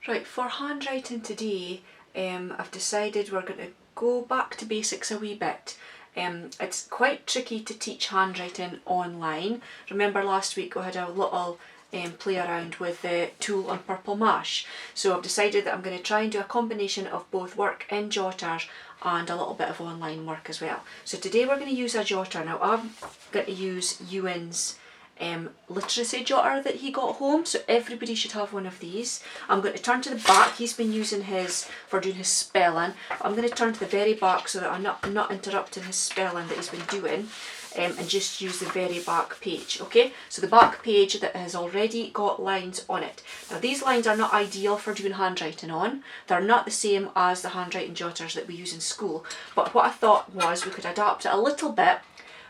Right, for handwriting today, I've decided we're going to go back to basics a wee bit. It's quite tricky to teach handwriting online. Remember last week we had a little play around with the tulle and purple mash. So I've decided that I'm going to try and do a combination of both work in jotters and a little bit of online work as well. So today we're going to use a jotter. Now I'm going to use Ewan's literacy jotter that he got home, so everybody should have one of these. I'm going to turn to the back. He's been using his for doing his spelling. I'm going to turn to the very back so that I'm not interrupting his spelling that he's been doing, and just use the very back page. Okay, so the back page that has already got lines on it. Now these lines are not ideal for doing handwriting on. They're not the same as the handwriting jotters that we use in school, but what I thought was we could adapt it a little bit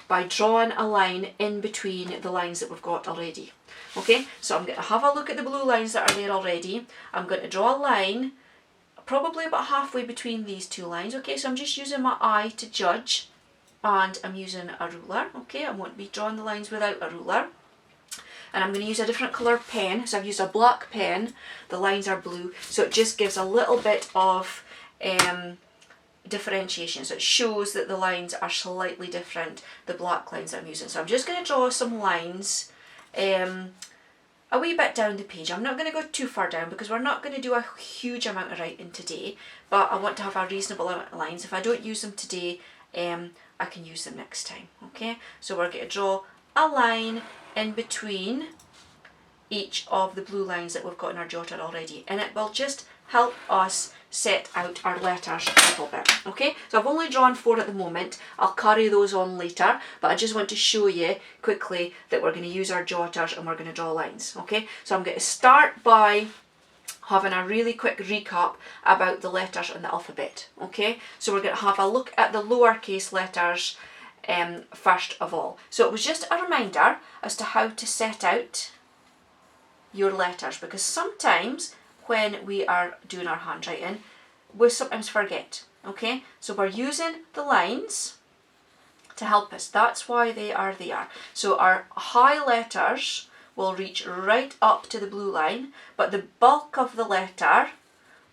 by drawing a line in between the lines that we've got already. Okay, so I'm going to have a look at the blue lines that are there already. I'm going to draw a line probably about halfway between these two lines. Okay, so I'm just using my eye to judge, and I'm using a ruler. Okay, I won't be drawing the lines without a ruler. And I'm going to use a different colour pen. So I've used a black pen, the lines are blue, so it just gives a little bit of differentiation, so it shows that the lines are slightly different, the black lines that I'm using. So I'm just going to draw some lines a wee bit down the page. I'm not going to go too far down because we're not going to do a huge amount of writing today, but I want to have a reasonable amount of lines. If I don't use them today, I can use them next time. Okay, so we're going to draw a line in between each of the blue lines that we've got in our jotter already, and it will just help us set out our letters a little bit. Okay, so I've only drawn 4 at the moment. I'll carry those on later, but I just want to show you quickly that we're going to use our jotters and we're going to draw lines. Okay, so I'm going to start by having a really quick recap about the letters in the alphabet. Okay, so we're going to have a look at the lowercase letters first of all. So it was just a reminder as to how to set out your letters, because sometimes when we are doing our handwriting, we sometimes forget. Okay, so we're using the lines to help us. That's why they are there. So our high letters will reach right up to the blue line, but the bulk of the letter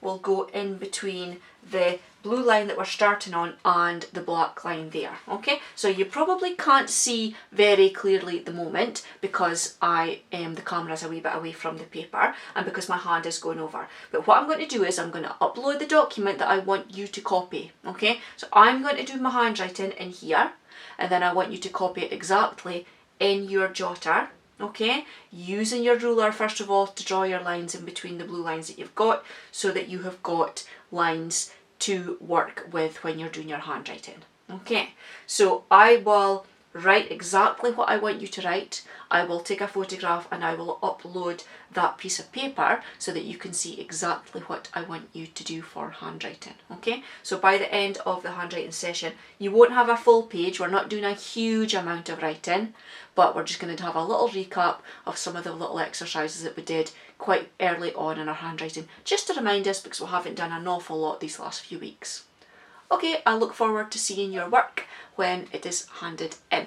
will go in between the blue line that we're starting on and the black line there. Okay, so you probably can't see very clearly at the moment because the camera's a wee bit away from the paper and because my hand is going over. But what I'm going to do is I'm going to upload the document that I want you to copy. Okay, so I'm going to do my handwriting in here, and then I want you to copy it exactly in your jotter. Okay, using your ruler first of all to draw your lines in between the blue lines that you've got, so that you have got lines to work with when you're doing your handwriting. Okay, so I will write exactly what I want you to write. I will take a photograph and I will upload that piece of paper so that you can see exactly what I want you to do for handwriting. Okay, so by the end of the handwriting session, you won't have a full page. We're not doing a huge amount of writing, but we're just going to have a little recap of some of the little exercises that we did quite early on in our handwriting, just to remind us, because we haven't done an awful lot these last few weeks. Okay, I look forward to seeing your work when it is handed in.